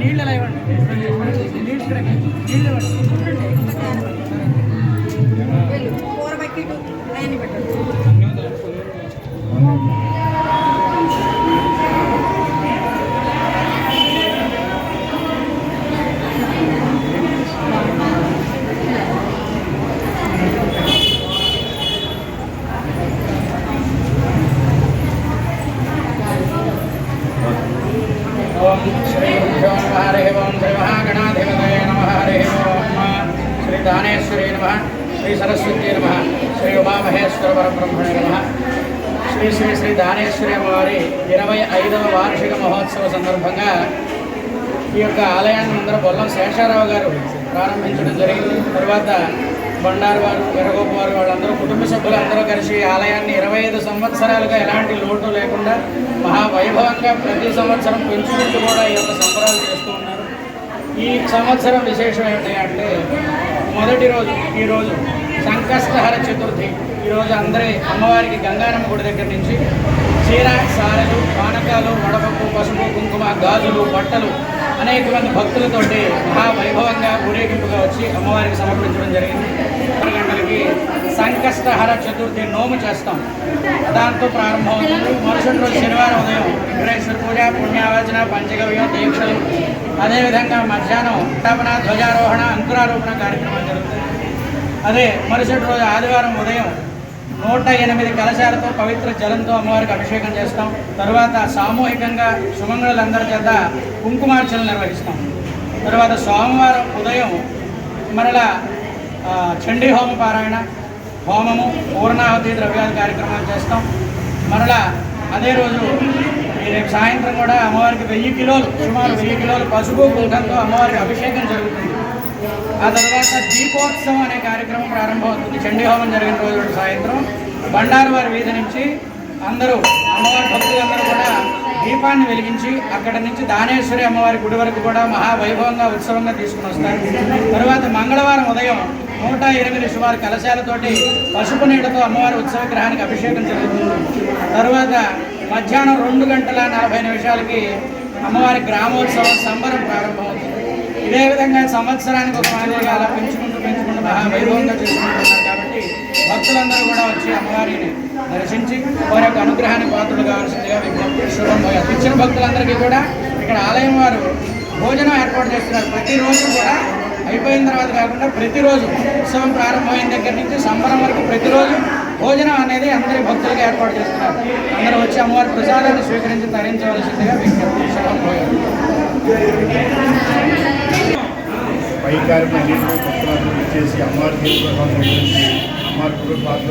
నీళ్ళు ఎలా ఇవ్వండి, నీళ్ళు కూర బకెట్ అన్నీ పెట్టండి. ఓం శ్రీ గురుభ్యో నమః. హరి ఓం శ్రీ మహాగణాధిపతయే నమః. హరి ఓం శ్రీ దానేశ్వరీ నమః. శ్రీ సరస్వతీ నమః. శ్రీ ఉమామహేశ్వర పరబ్రహ్మణే నమః. శ్రీ శ్రీ శ్రీ దానేశ్వరి అమ్మవారి 25వ వార్షిక మహోత్సవ సందర్భంగా ఈ యొక్క ఆలయాన్ని అందరూ బొల్లం శేషారావు గారు ప్రారంభించడం జరిగింది. తర్వాత బండారు వారు, ఎర్రగోపు వారు, వాళ్ళందరూ కుటుంబ సభ్యులందరూ కలిసి ఆలయాన్ని 25 సంవత్సరాలుగా ఎలాంటి లోటు లేకుండా మహావైభవంగా ప్రతి సంవత్సరం పెంచుకుంటూ కూడా ఈ యొక్క సంబరాలు చేస్తూ ఉన్నారు. ఈ సంవత్సరం విశేషం ఏంటంటే మొదటి రోజు ఈరోజు సంకష్టహర చతుర్థి. ఈరోజు అందరి అమ్మవారికి గంగారమ్మ గుడి దగ్గర నుంచి చీర, సారెలు, పానకాలు, వడపప్పు, పసుపు, కుంకుమ, గాజులు, బట్టలు అనేక మంది భక్తులతోటి మహావైభవంగా ఊరేగింపుగా వచ్చి అమ్మవారికి సమర్పించడం జరిగింది. 6 గంటలకి సంకష్టహర చతుర్థి నోము చేస్తాం. దాంతో ప్రారంభమవుతుంది. మరుసటి రోజు శనివారం ఉదయం వెంకటేశ్వర పూజ, పుణ్యావచన, పంచగవ్యం, దీక్షలు, అదేవిధంగా మధ్యాహ్నం స్థాపన, ధ్వజారోహణ, అంకురారోపణ కార్యక్రమాలు జరుగుతుంది. అదే మరుసటి రోజు ఆదివారం ఉదయం 108 కలశాలతో పవిత్ర జలంతో అమ్మవారికి అభిషేకం చేస్తాం. తర్వాత సామూహికంగా సుమంగళులందరి చేత కుంకుమార్చనలు నిర్వహిస్తాం. తర్వాత సోమవారం ఉదయం మరలా చండీ హోమ పారాయణ, హోమము, పూర్ణాహుతి ద్రవ్యాది కార్యక్రమాలు చేస్తాం. మరలా అదే రోజు రేపు సాయంత్రం కూడా అమ్మవారికి 1000 కిలోలు, సుమారు 1000 కిలోలు పసుపు కుంకంతో అమ్మవారికి అభిషేకం జరుగుతుంది. ఆ తర్వాత దీపోత్సవం అనే కార్యక్రమం ప్రారంభమవుతుంది. చండీ హోమం జరిగిన రోజు సాయంత్రం బండారు వారి వీధి నుంచి అందరూ అమ్మవారి భక్తులందరూ కూడా దీపాన్ని వెలిగించి అక్కడ నుంచి దానేశ్వరి అమ్మవారి గుడి వరకు కూడా మహావైభవంగా ఉత్సవంగా తీసుకుని వస్తారు. తర్వాత మంగళవారం ఉదయం 108 సుమారు కలశాలతోటి పసుపు నీళ్లతో అమ్మవారి ఉత్సవ విగ్రహానికి అభిషేకం జరుగుతుంది. తర్వాత మధ్యాహ్నం 2 గంటల 40 నిమిషాలకి అమ్మవారి గ్రామోత్సవం సంబరం ప్రారంభమవుతుంది. ఇదే విధంగా సంవత్సరానికి ఒక మాదిరిగా అలా పెంచుకుంటూ మహావైభవంగా చేసుకుంటున్నారు. కాబట్టి భక్తులందరూ కూడా వచ్చి అమ్మవారిని దర్శించి వారి యొక్క అనుగ్రహానికి పాత్రలు కావాల్సిందిగా విజ్ఞప్తి. శుభంగా ఇచ్చిన భక్తులందరికీ కూడా ఇక్కడ ఆలయం వారు భోజనం ఏర్పాటు చేస్తున్నారు. ప్రతిరోజు కూడా అయిపోయిన తర్వాత కాకుండా ప్రతిరోజు ఉత్సవం ప్రారంభమైన దగ్గర నుంచి సంబరం వరకు ప్రతిరోజు భోజనం అనేది అందరి భక్తులకు ఏర్పాటు చేస్తున్నారు. అందరూ వచ్చి అమ్మవారి ప్రసాదాన్ని స్వీకరించి తరించవలసిందిగా విజ్ఞప్తి. శుభంగా పైకారిని అన్నింటినీ భక్తులందరూ ఇచ్చేసి అమ్మవారి అమ్మవారి పాత్ర